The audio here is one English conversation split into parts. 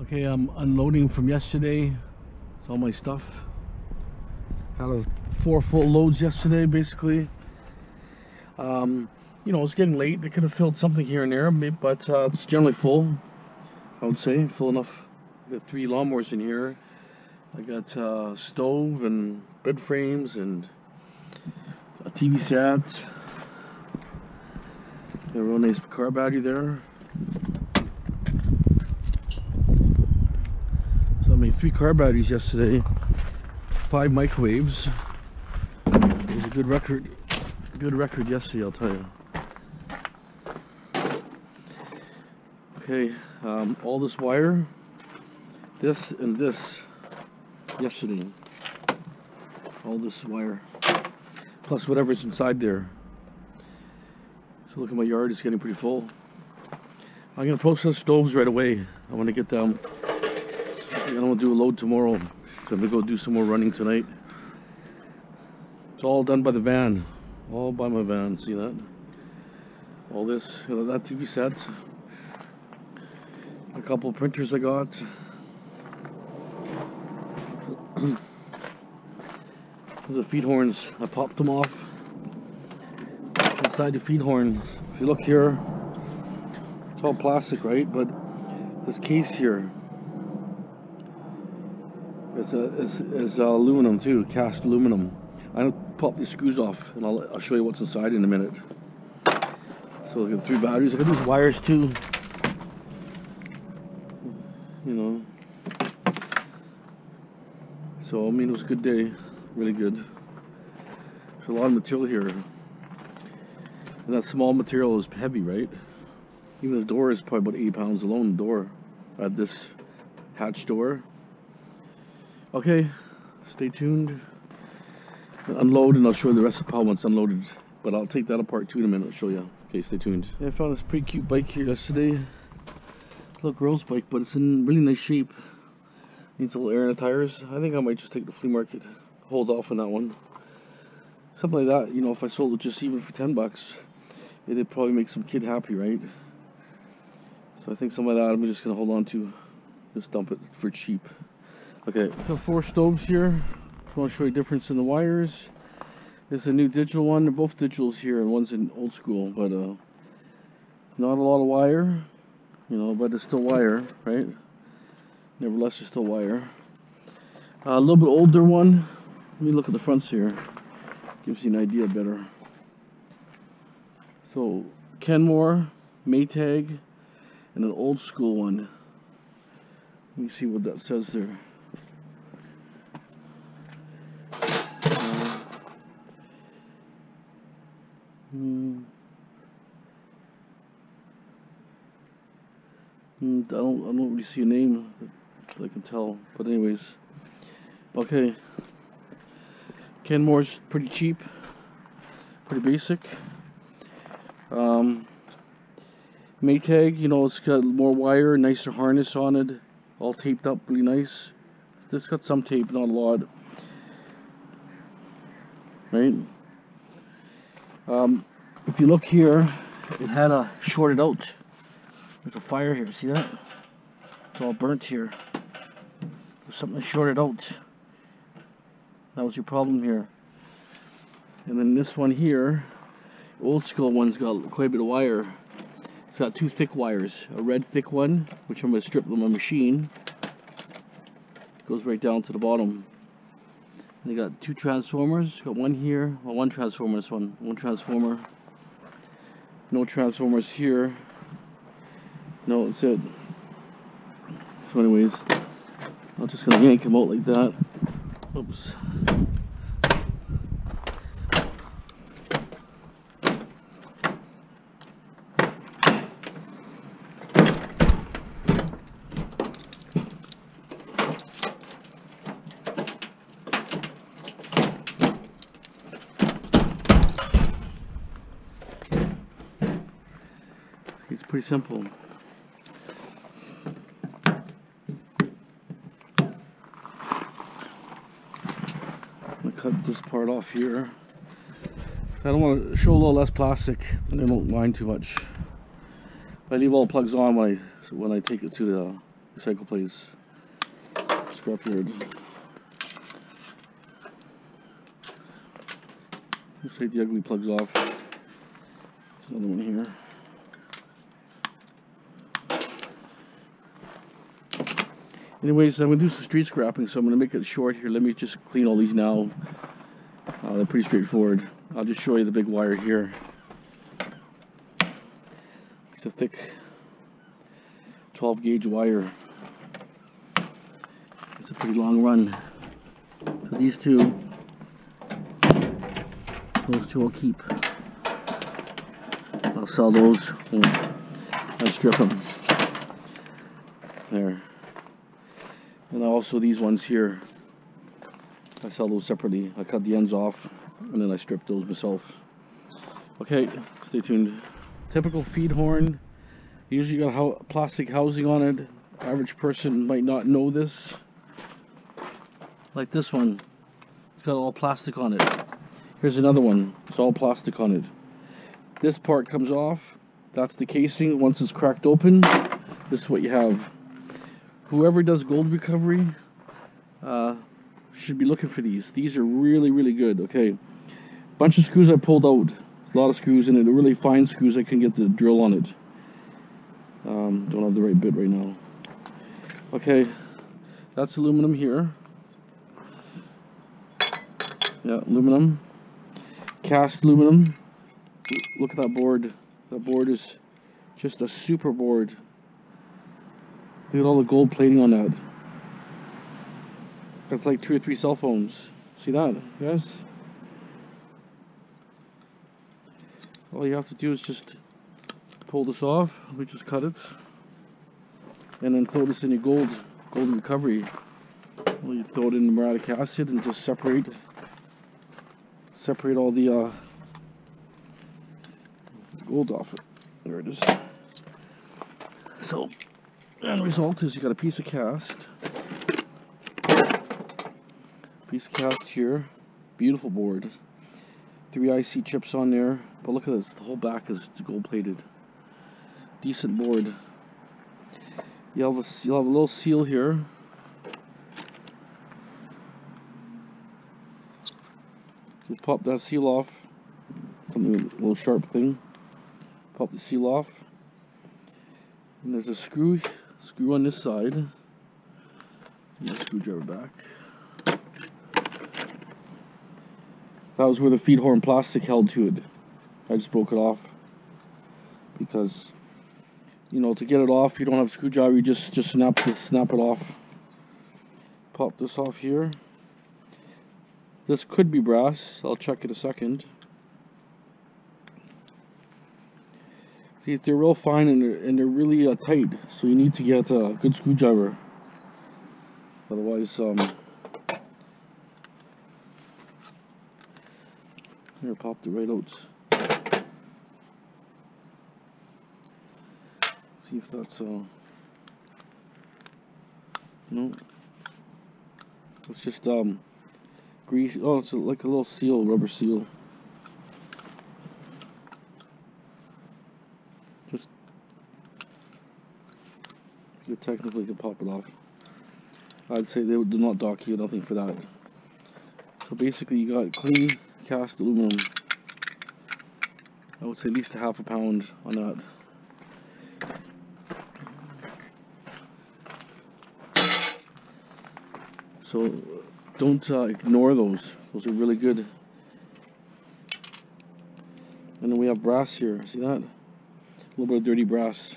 Okay, I'm unloading from yesterday. It's all my stuff. Had 4 full loads yesterday, basically. You know, it's getting late. I could have filled something here and there, but it's generally full. I would say full enough. I got 3 lawnmowers in here. I got a stove and bed frames and a TV set. Got a real nice car battery there. So I made 3 car batteries yesterday, 5 microwaves. It was a good record. Good record yesterday, I'll tell you. Okay, all this wire, this and this, yesterday. All this wire, plus whatever's inside there. So look at my yard, it's getting pretty full. I'm gonna process stoves right away. I want to get them. I don't want to do a load tomorrow, so I'm gonna go do some more running tonight. It's all done by the van, all by my van. See that? All this, you know, that TV set. A couple of printers I got. Those are feedhorns. I popped them off. Inside the feedhorns, if you look here, it's all plastic, right? But this case here is aluminum too, cast aluminum. I'm gonna pop these screws off, and I'll show you what's inside in a minute. So look at the 3 batteries. Look at these wires too. You know. So I mean, it was a good day, really good. There's a lot of material here. And that small material is heavy, right? Even this door is probably about 80 pounds alone. The door at this hatch door. Okay, stay tuned. Unload, and I'll show you the rest of the pile once unloaded. But I'll take that apart too in a minute. I'll show you. Okay, stay tuned. Yeah, I found this pretty cute bike here yesterday. Little girl's bike, but it's in really nice shape. Needs a little air in the tires. I think I might just take it to the flea market. Hold off on that one. Something like that, you know, if I sold it just even for 10 bucks, it'd probably make some kid happy, right? So I think some of that I'm just gonna hold on to. Just dump it for cheap. Okay, so 4 stoves here. I want to show you the difference in the wires. There's a new digital one. They're both digitals here, and one's in old school, but not a lot of wire, you know, but it's still wire, right? Nevertheless, it's still wire. A little bit older one. Let me look at the fronts here. Gives you an idea better. So, Kenmore, Maytag, and an old school one. Let me see what that says there. I don't really see a name that I can tell, but anyways, okay. Kenmore's pretty cheap, pretty basic. Maytag, you know, it's got more wire, nicer harness on it, all taped up really nice. This got some tape, not a lot, right? If you look here, it had a shorted out. There's a fire here, see that? It's all burnt here. There's something shorted out. That was your problem here. And then this one here, old school one's got quite a bit of wire. It's got 2 thick wires. A red thick one, which I'm going to strip on my machine. It goes right down to the bottom. And they got 2 transformers. Got one here. Well, 1 transformer, this one. 1 transformer. No transformers here. No, that's it. So anyways, I'm just going to yank them out like that. Oops. It's pretty simple. Cut this part off here. I don't want to show a little less plastic, and I don't mind too much. I leave all the plugs on when I take it to recycle place, scrapyard. Let's take the ugly plugs off. There's another one here. Anyways, I'm going to do some street scrapping, so I'm going to make it short here. Let me just clean all these now. They're pretty straightforward. I'll just show you the big wire here. It's a thick 12 gauge wire. It's a pretty long run. So these two, those two I'll keep. I'll sell those and strip them. There. And also these ones here, I sell those separately. I cut the ends off and then I strip those myself. Okay, stay tuned. Typical feed horn. Usually got plastic housing on it. Average person might not know this. Like this one, it's got all plastic on it. Here's another one, it's all plastic on it. This part comes off, that's the casing. Once it's cracked open, this is what you have. Whoever does gold recovery should be looking for these. These are really, really good. Okay, bunch of screws I pulled out. There's a lot of screws in it. They're really fine screws. I can get the drill on it. Don't have the right bit right now. Okay, that's aluminum here. Yeah, aluminum. Cast aluminum. Look at that board. That board is just a super board. Look at all the gold plating on that. That's like 2 or 3 cell phones. See that, guys? All you have to do is just pull this off. We just cut it, and then throw this in your gold recovery. Well, you throw it in the muriatic acid and just separate all the gold off it. There it is. So, end result is you got a piece of cast. Here. Beautiful board. 3 IC chips on there. But look at this. The whole back is gold plated. Decent board. You'll have a little seal here. Just pop that seal off. Something with a little sharp thing. Pop the seal off. And there's a screw on this side. And the screwdriver back. That was where the feed horn plastic held to it. I just broke it off because, you know, to get it off, you don't have a screwdriver. You just snap it off. Pop this off here. This could be brass. I'll check in a second. See, they're real fine and they're really tight. So you need to get a good screwdriver. Otherwise, here, popped it right out. See if that's no. It's just grease. Oh, it's like a little seal, rubber seal. Just you technically can pop it off. I'd say they would do not dock you, nothing for that. So basically, you got clean cast aluminum. I would say at least a ½ pound on that. So don't ignore those. Those are really good. And then we have brass here. See that? A little bit of dirty brass.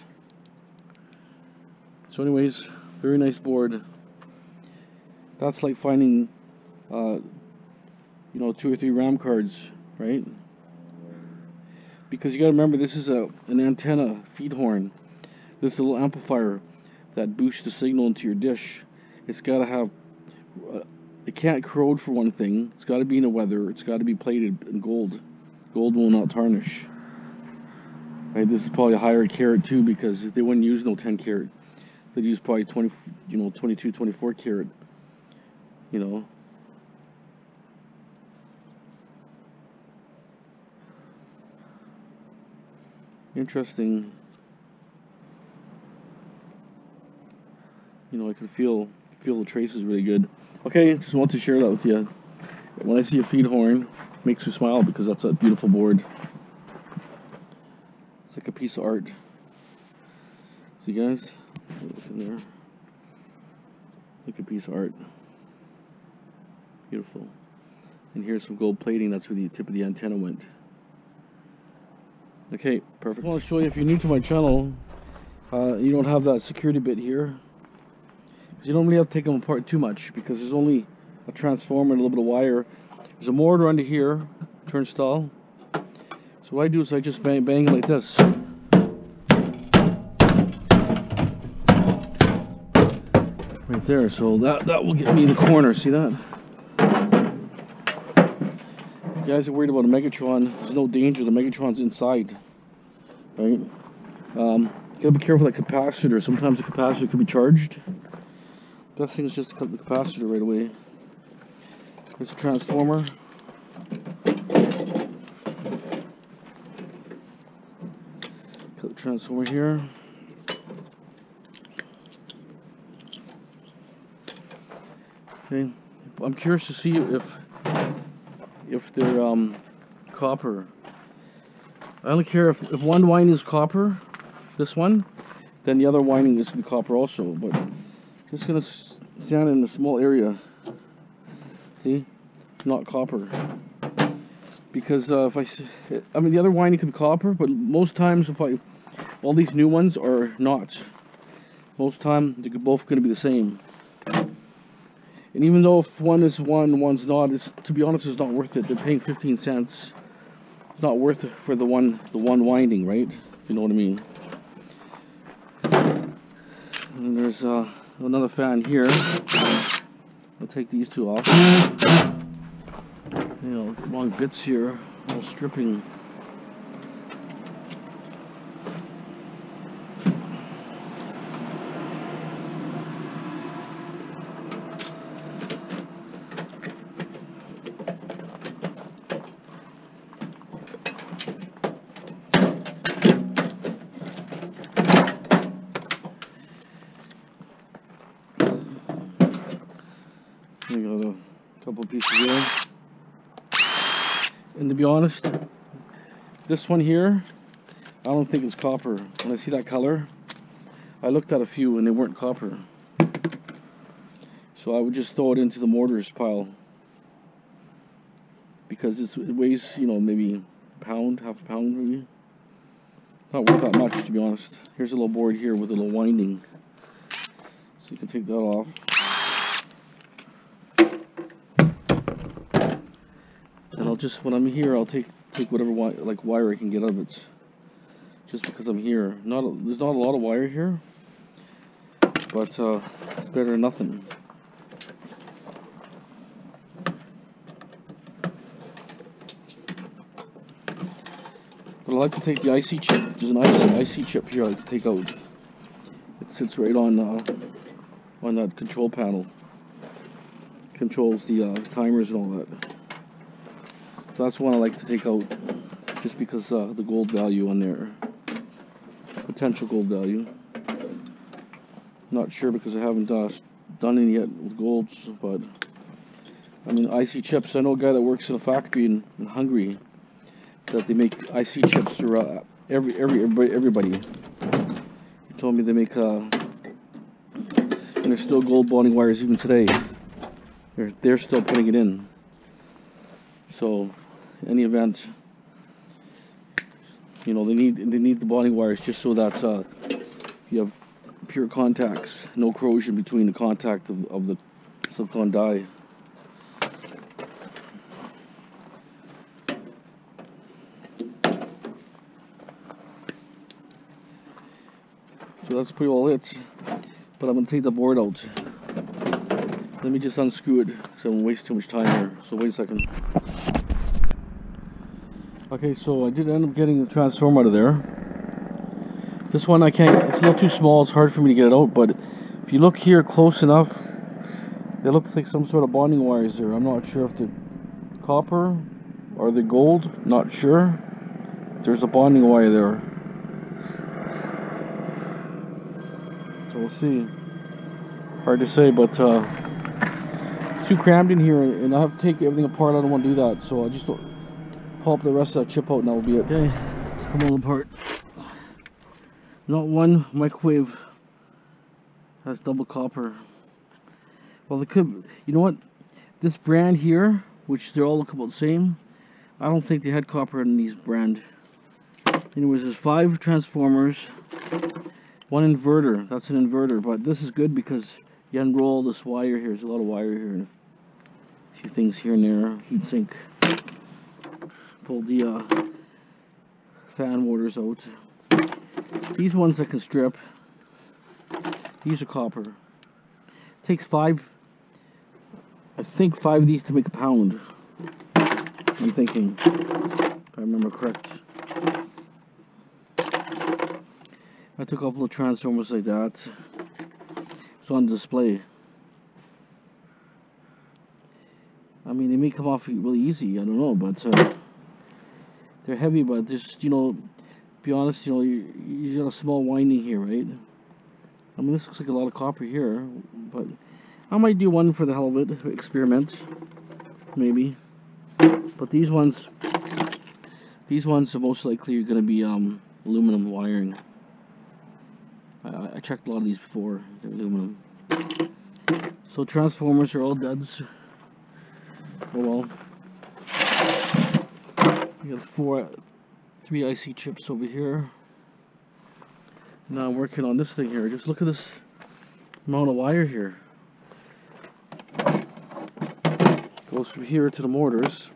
So anyways, very nice board. That's like finding you know, 2 or 3 RAM cards, right? Because you gotta remember, this is an antenna feed horn. This is a little amplifier that boosts the signal into your dish. It's gotta have, it can't corrode for one thing. It's gotta be in the weather. It's gotta be plated in gold. Gold will not tarnish. Right? This is probably a higher carat too, because if they wouldn't use no 10 carat, they'd use probably 20, you know, 22, 24 carat. You know. Interesting. You know, I can feel the traces really good. Okay, just want to share that with you. When I see a feed horn, it makes me smile because that's a beautiful board. It's like a piece of art. See, guys, look in there. Like a piece of art. Beautiful. And here's some gold plating. That's where the tip of the antenna went. Okay, perfect. I want to show you, if you're new to my channel, you don't have that security bit here. You don't really have to take them apart too much because there's only a transformer and a little bit of wire. There's a motor under here, turnstile. So what I do is I just bang it like this. Right there, so that will get me in the corner, see that? If you guys are worried about a Megatron, there's no danger, the Megatron's inside. Right? You gotta be careful with that capacitor. Sometimes the capacitor could be charged. Best thing is just to cut the capacitor right away. There's a transformer. Cut the transformer here. Okay, I'm curious to see if they're copper. I don't care if one winding is copper, this one, then the other winding is copper also. But just gonna stand in a small area. See, not copper. Because if I mean the other winding could be copper, but most times all these new ones are not. Most time they're both gonna be the same. And even though if one is one, one's not, to be honest, it's not worth it. They're paying 15 cents. It's not worth it for the one winding, right? If you know what I mean. And there's another fan here. I'll take these two off. You know, long bits here, all stripping. We got a couple pieces here. And to be honest, this one here, I don't think it's copper. When I see that color, I looked at a few and they weren't copper. So I would just throw it into the mortars pile. Because it weighs, you know, maybe a pound, half a pound maybe. Not worth that much, to be honest. Here's a little board here with a little winding. So you can take that off. And I'll just, when I'm here, I'll take whatever wire I can get out of it. Just because I'm here. There's not a lot of wire here, but it's better than nothing. But I like to take the IC chip. There's an IC chip here I like to take out. It sits right on that control panel. Controls the timers and all that. So that's one I like to take out, just because the gold value on there, potential gold value. Not sure because I haven't done any yet with golds, but I mean IC chips. I know a guy that works in a factory in Hungary that they make IC chips for everybody. He told me they make and there's still gold bonding wires even today. They're still putting it in. So, in any event, you know, they need the bonding wires just so that you have pure contacts, no corrosion between the contact of the silicon die. So that's pretty all it. But I'm gonna take the board out. Let me just unscrew it because I'm waste too much time here. So wait a second. Okay, so I did end up getting the transformer out of there. This one I can't, it's a little too small, it's hard for me to get it out, but if you look here close enough, it looks like some sort of bonding wires there. I'm not sure if they're copper or they're gold, not sure. There's a bonding wire there. So we'll see. Hard to say, but it's too crammed in here, and I have to take everything apart. I don't want to do that, so I just pull up the rest of that chip out, and that will be it. Okay, let's come all apart. Not one microwave has double copper. Well, it could. You know what? This brand here, which they all look about the same, I don't think they had copper in these brand. Anyways, there's 5 transformers, 1 inverter. That's an inverter, but this is good because you unroll this wire here. There's a lot of wire here, and a few things here and there. Heat sink. Pull the fan motors out. These ones I can strip. These are copper. It takes 5. I think 5 of these to make a pound. I'm thinking, if I remember correct. I took off little transformers like that. It's on display. I mean, they may come off really easy. I don't know, but they're heavy. But just, you know, be honest, you know, you got a small winding here, right? I mean, this looks like a lot of copper here, but I might do one for the hell of it, experiment, maybe. But these ones are most likely going to be aluminum wiring. I checked a lot of these before. They're aluminum. So transformers are all duds. Oh well. We got 3 IC chips over here. Now I'm working on this thing here. Just look at this amount of wire here. Goes from here to the motors.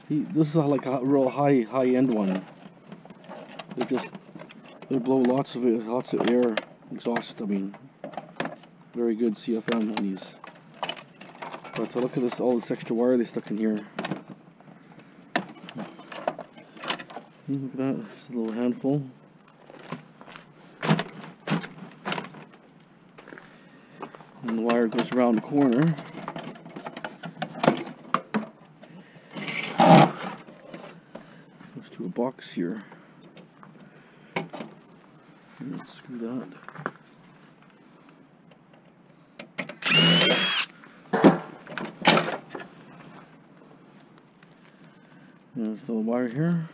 This is like a real high end one. They blow lots of air, exhaust. I mean, very good CFM on these. But look at this, all this extra wire they stuck in here. Look at that, just a little handful. And the wire goes around the corner. Goes to a box here. Let's screw that. There's the wire here.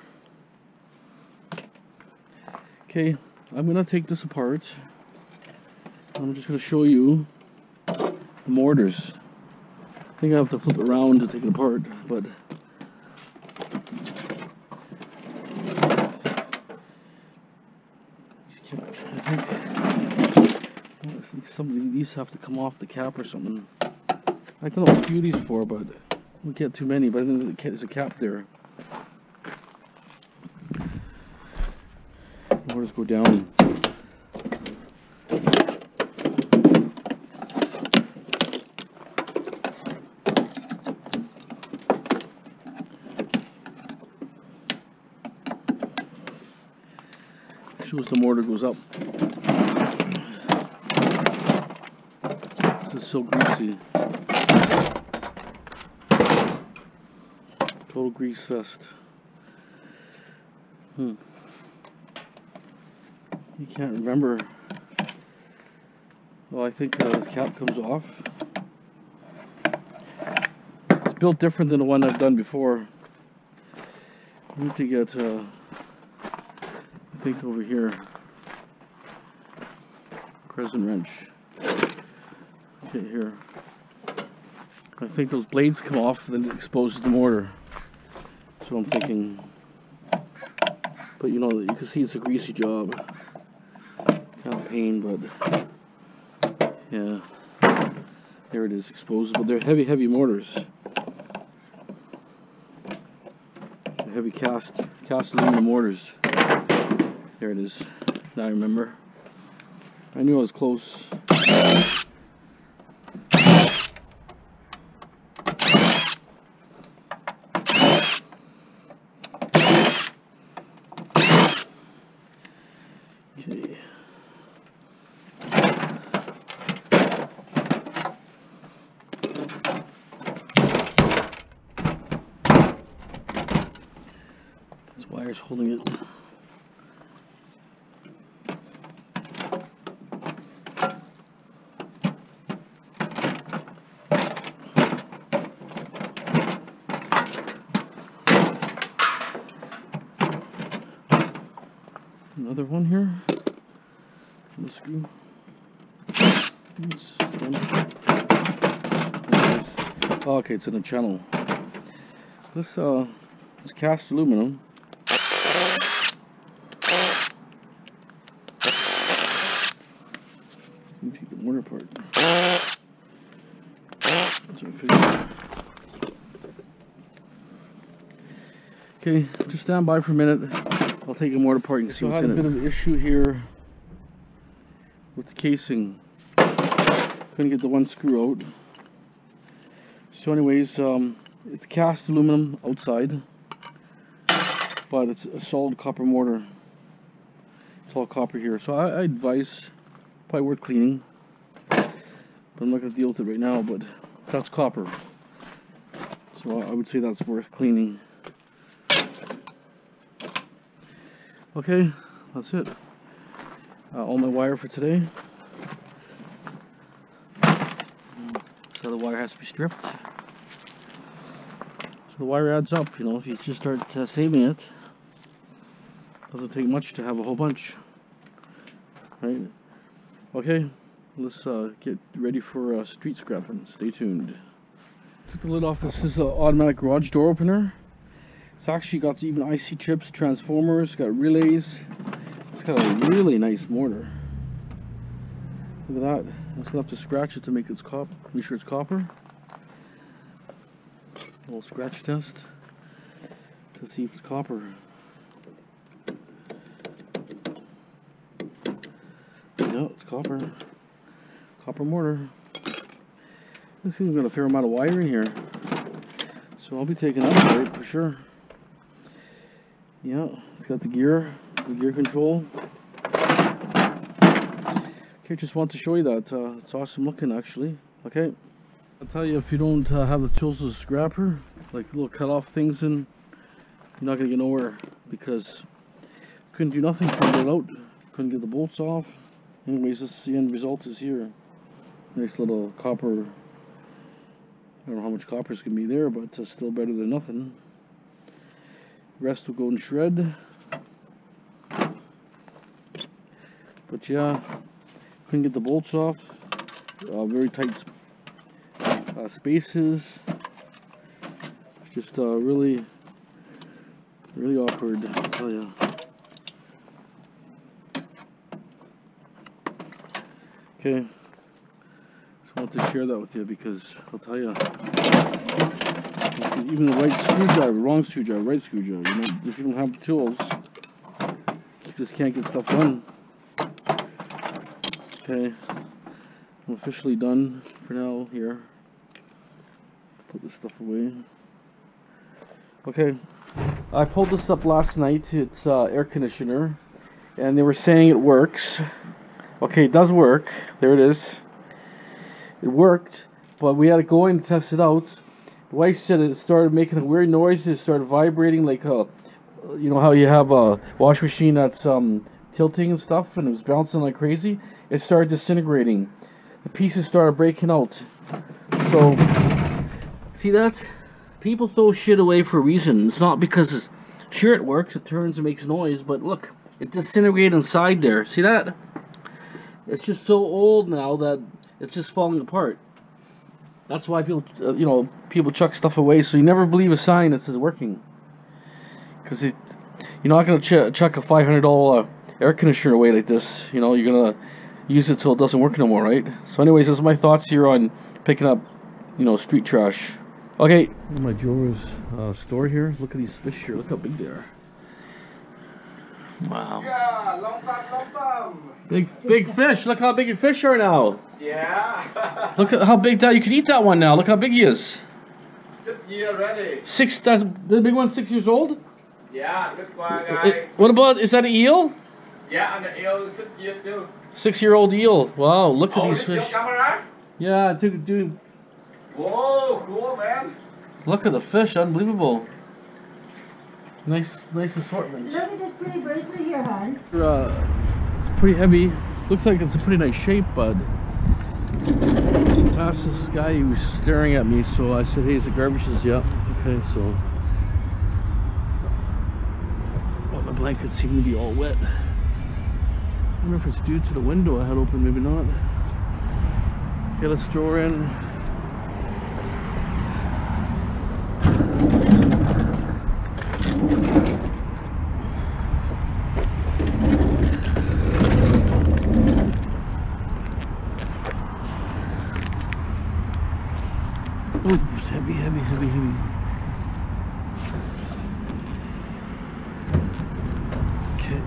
Okay, I'm going to take this apart. I'm just going to show you the mortars. I think I have to flip it around to take it apart, but I think some of these have to come off the cap or something. I've done a few of these before, but I don't get too many, but I think there's a cap there. Motors go down. Shows the motor goes up. This is so greasy. Total grease fest. You can't remember. Well, I think this cap comes off. It's built different than the one I've done before. I need to get, I think over here, crescent wrench. Okay, here. I think those blades come off, then it exposes the mortar. So I'm thinking. But you know, you can see it's a greasy job. Kind of pain, but yeah, there it is, exposed. But they're heavy mortars. They're heavy cast aluminum mortars. There it is. Now I remember. I knew I was close. Okay. This wire's holding it. Another one here. The screw. Oh, okay, it's in a channel. This it's cast aluminum. Let me take the mortar apart. That's what I figured. Okay, just stand by for a minute. I'll take the mortar apart and see what's in it. I had a bit of an issue here with the casing. Couldn't get the one screw out. So anyways, it's cast aluminum outside, but it's a solid copper mortar. It's all copper here. So I advise, probably worth cleaning. But I'm not going to deal with it right now, but that's copper. So I would say that's worth cleaning. Okay, that's it. All my wire for today. So the wire has to be stripped. So the wire adds up, you know, if you just start saving it. Doesn't take much to have a whole bunch. Right? Okay, let's get ready for street scrapping. Stay tuned. Took the lid off. This is an automatic garage door opener. It's actually got even IC chips, transformers, got relays. It's got a really nice mortar. Look at that. I'm just gonna have to scratch it to make it make sure it's copper. A little scratch test to see if it's copper. Yeah, it's copper. Copper mortar. This thing's got a fair amount of wire in here, so I'll be taking that apart for sure. Yeah, it's got the gear control. Okay, just want to show you that. It's awesome looking, actually. Okay, I'll tell you, if you don't have the tools as a scrapper, like the little cut-off things, in, you're not gonna get nowhere, because couldn't do nothing. Couldn't get it out. Couldn't get the bolts off. Anyways, this is the end result is here. Nice little copper. I don't know how much copper is gonna be there, but it's still better than nothing. Rest will go in shred. But yeah, couldn't get the bolts off. Very tight spaces. Just really awkward, I'll tell you. Okay, just wanted to share that with you because I'll tell you, even the right screwdriver, wrong screwdriver, right screwdriver, you know, if you don't have the tools, you just can't get stuff done. Okay, I'm officially done for now here. Put this stuff away. Okay, I pulled this up last night. It's air conditioner, and they were saying it works. Okay, it does work. There it is. It worked, but we had to go in and test it out. The wife said it started making a weird noise. It started vibrating like a, you know how you have a wash machine that's tilting and stuff, and it was bouncing like crazy. It started disintegrating. The pieces started breaking out. So, see that? People throw shit away for a reason. It's not because, sure it works, it turns and makes noise, but look, it disintegrated inside there. See that? It's just so old now that it's just falling apart. That's why people, you know, people chuck stuff away. So you never believe a sign that says working, because you're not gonna chuck a $500 air conditioner away like this. You know, you're gonna use it till it doesn't work no more, right? So, anyways, this is my thoughts here on picking up, you know, street trash. Okay, my Joe's store here. Look at these fish here. Look how big they are. Wow. Yeah, long time. Big fish. Look how big your fish are now. Yeah. Look at how big that. You can eat that one now. Look how big he is. 6 years already. The big one's 6 years old? Yeah, good one, guy. What about, is that an eel? Yeah, and the eel is 6 years too. 6-year-old eel. Wow, look at these fish. Your camera? Yeah, dude. Whoa, cool, man. Look at the fish. Unbelievable. Nice assortment. Look at this pretty bracelet here, hon. It's pretty heavy. Looks like it's a pretty nice shape, but past this guy, he was staring at me, so I said, hey, is the garbage? He says, yeah. Okay, so well, my blankets seem to be all wet. wonder if it's due to the window I had open, maybe not. Okay, let's throw her in. Oh, it's heavy, heavy, heavy, heavy. Okay.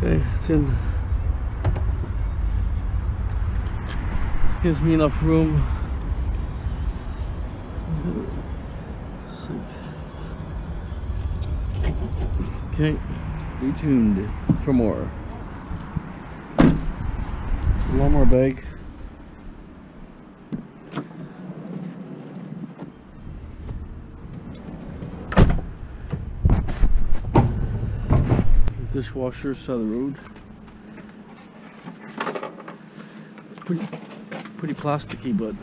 Okay, it's in. Gives me enough room. Okay, stay tuned for more. One more bag. Dishwasher side of the road. It's pretty plasticky, but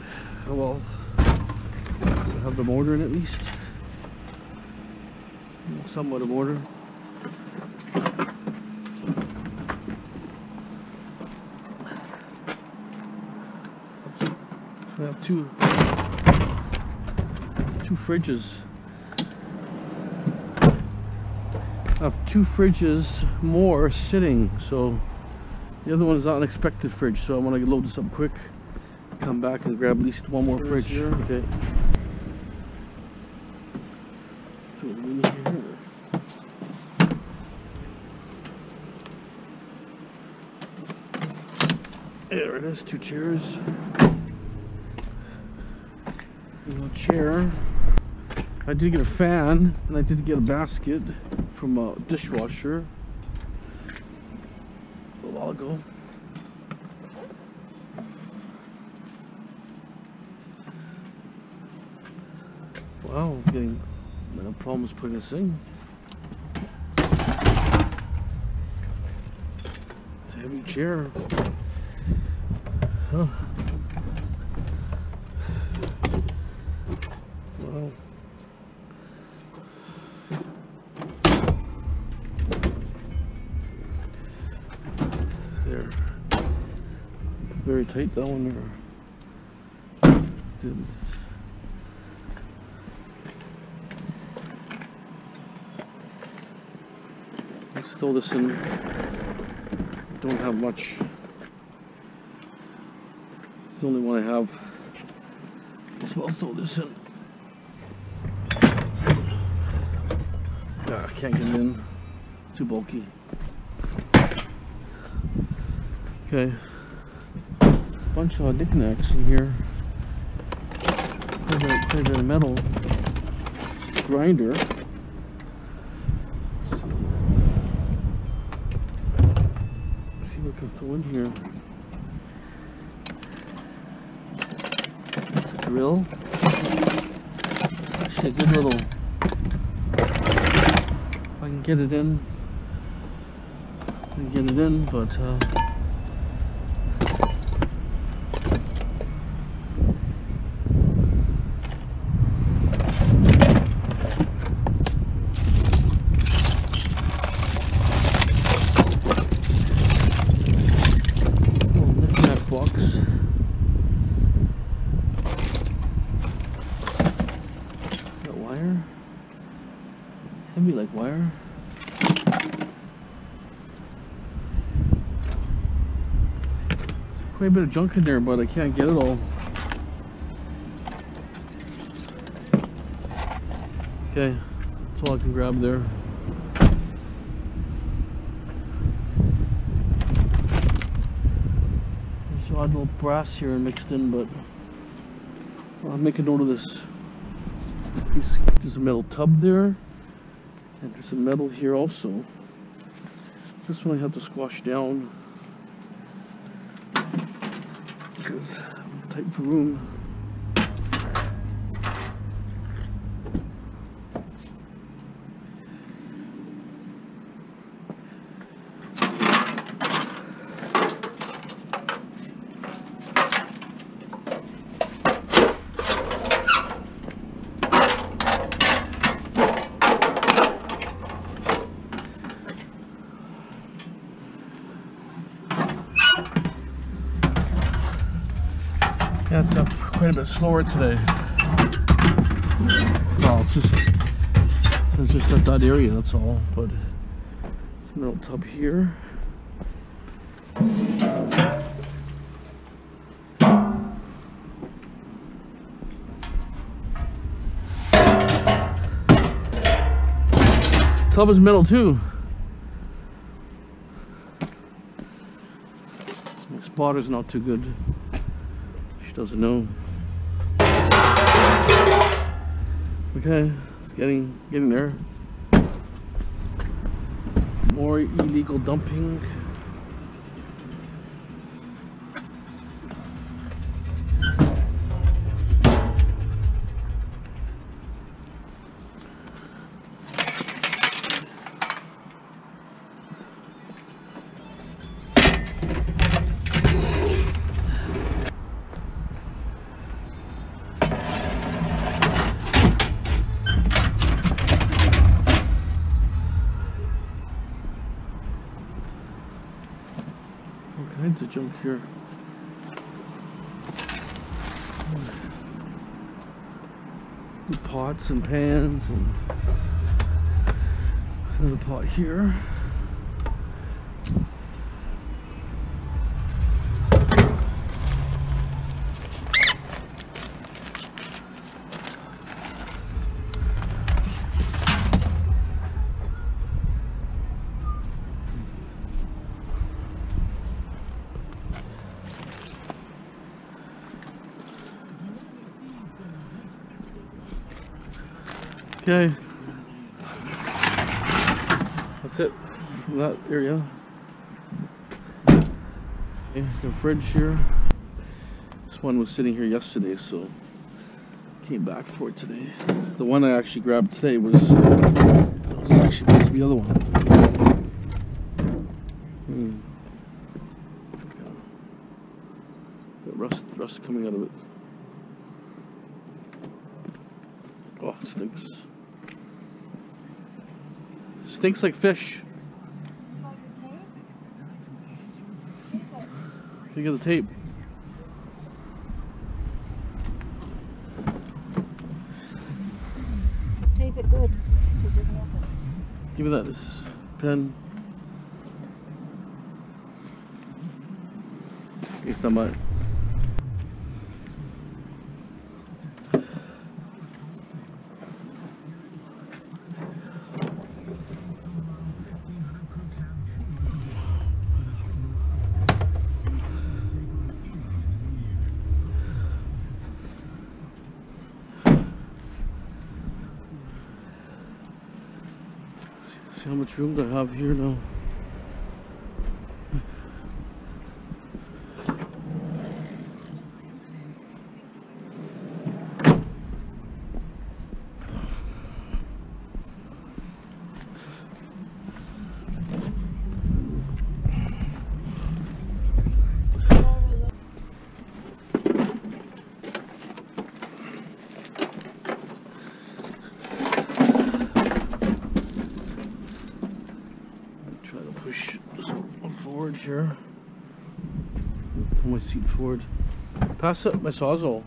oh well. So have the motor in at least. Somewhat of motor. So I have two fridges. I have two fridges more sitting, so the other one is not an expected fridge, so I want to load this up quick, come back and grab at least one more fridge here. Okay. So what do we need here? There it is, two chairs. A chair. I did get a fan, and I did get a basket from a dishwasher a while ago. Wow, I'm getting no problems putting this in. It's a heavy chair. Huh. Wow. There. Very tight, that one there. Dude. Let's throw this in. Don't have much. It's the only one I have. So I'll throw this in. I can't get it in. Too bulky. Okay. Bunch of knickknacks in here. Quite a bit of metal. Grinder. Let's see what I can throw in here. It's a drill. Actually, a good little. I can get it in. But little knick-knack box. Is that wire? It's heavy like wire. Quite a bit of junk in there, but I can't get it all. Okay, that's all I can grab there. There's a odd little brass here mixed in, but I'll make a note of this. There's a metal tub there, and there's some metal here also. This one I have to squash down because I'm tight for room. Yeah, it's up quite a bit slower today. Well, it's just at that area, that's all. But it's a little tub here. Tub is metal too. The spotter's not too good. She doesn't know. Okay, it's getting there. More illegal dumping. All kinds of junk here. Pots and pans, and another pot here. Okay, that's it from that area. Okay, the fridge here. This one was sitting here yesterday, so came back for it today. The one I actually grabbed today was actually supposed to be the other one. Got rust coming out of it. Oh, it stinks. Stinks like fish. Think of the tape. Tape it good so it doesn't open. Give me that, this pen. It's not mine. See how much room do I have here now? Push this one forward here. Pull my seat forward. Pass up my sawzall.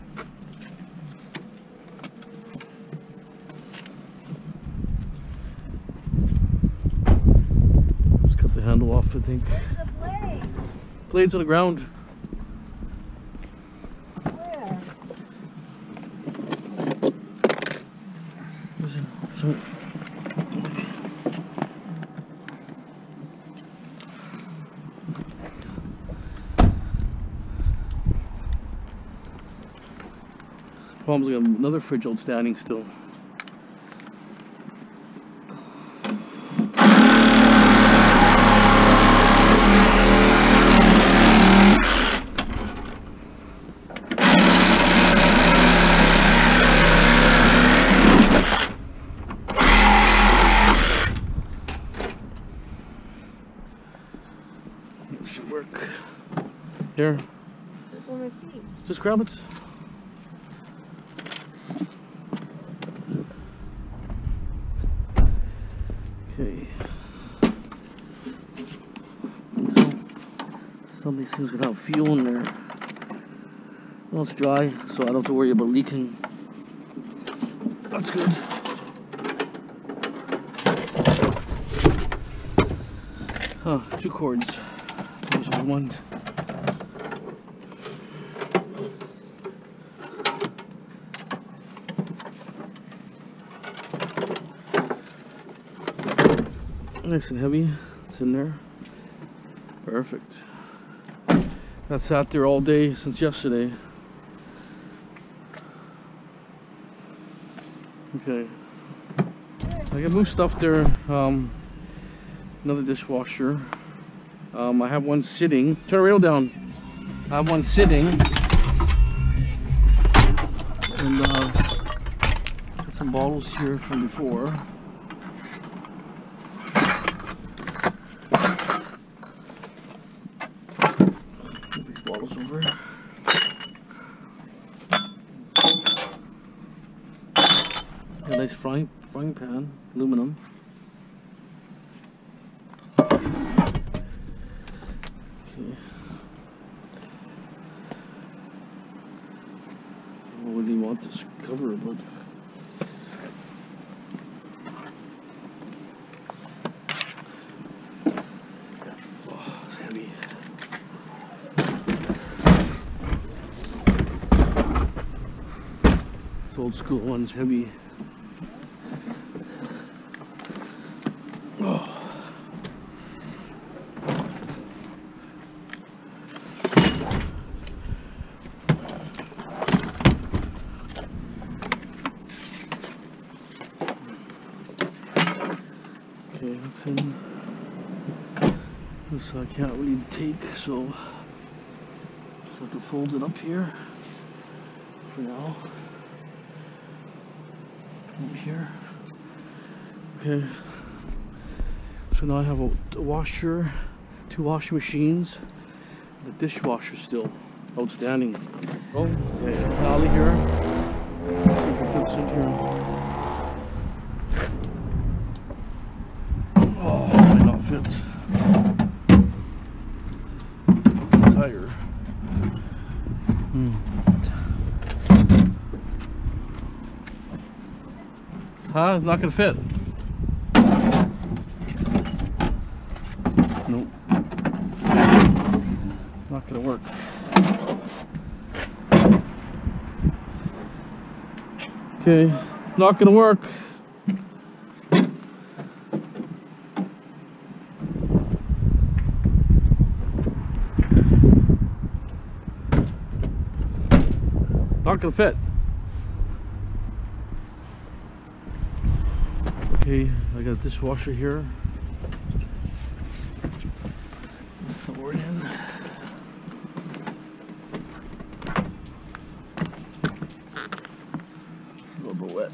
Let's cut the handle off, I think. Where's the blade? Blade's on the ground. Where? So, problems, we have another fridge outstanding still. It should work. Here. Just grab it. Okay. Some of these things without fuel in there. Well, it's dry, so I don't have to worry about leaking. That's good. Oh, 2 cords. There's one. Nice and heavy. It's in there. Perfect. That sat there all day since yesterday. Okay. I can move stuff there. Another dishwasher. I have one sitting. Turn the rail down. I have one sitting. And got some bottles here from before. Put these bottles over. A nice frying pan, aluminum. Okay. I don't really want this cover, but oh, it's heavy. This old school one's heavy. Okay, that's in. This I can't really take, so just have to fold it up here for now. Over here. Okay. So now I have a washer, 2 washing machines, and a dishwasher still outstanding. Oh, okay, towel here. Let's see if it fits in here. Oh, it might not fit. Tire. Huh? It's not gonna fit. Nope. Not gonna work. Okay, not gonna work. Not gonna fit. Okay, I got a dishwasher here. Let's throw it in. It's a little bit wet.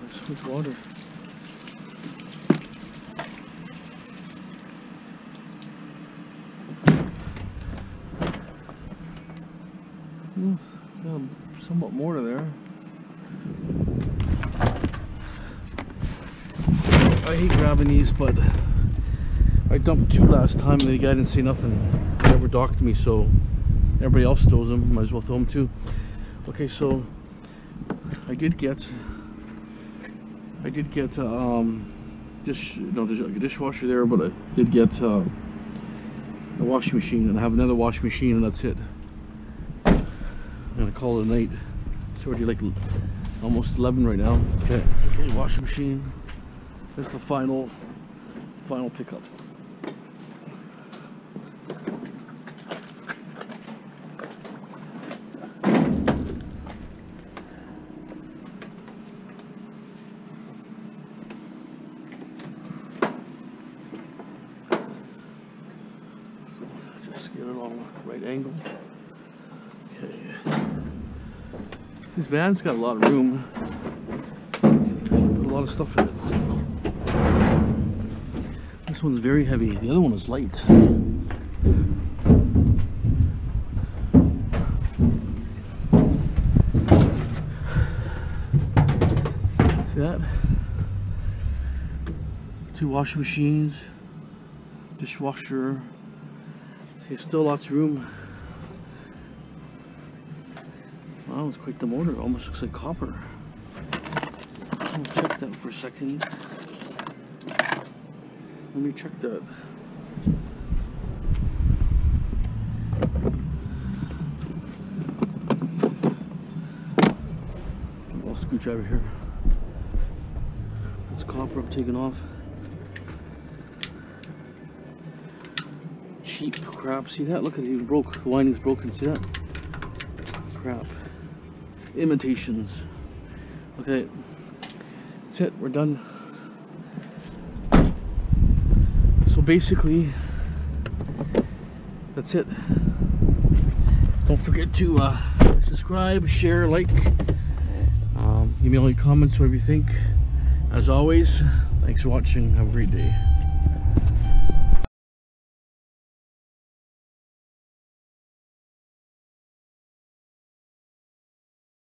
Let's switch water. Yes, got somewhat more to there. I hate grabbing these, but I dumped 2 last time and the guy didn't say nothing. He never docked me, so everybody else throws them. Might as well throw them too. Okay, so I did get there's a dishwasher there, but I did get a washing machine, and I have another washing machine, and that's it. I'm gonna call it a night. It's already like almost 11 right now. Okay, washing machine. There's the final pickup. So just get it on right angle. Okay. This van's got a lot of room. Put a lot of stuff in it. This one's very heavy. The other one is light. See that? 2 washing machines, dishwasher, See, still lots of room. Wow, it's quite the motor. Almost looks like copper. I'll check that for a second. Let me check that. Little screwdriver here. This copper I'm taking off. Cheap crap. See that? Look at it, even broke. The winding's broken. See that? Crap. Imitations. Okay. That's it. We're done. So basically, that's it. Don't forget to subscribe, share, like. Give me all your comments, whatever you think. As always, thanks for watching. Have a great day.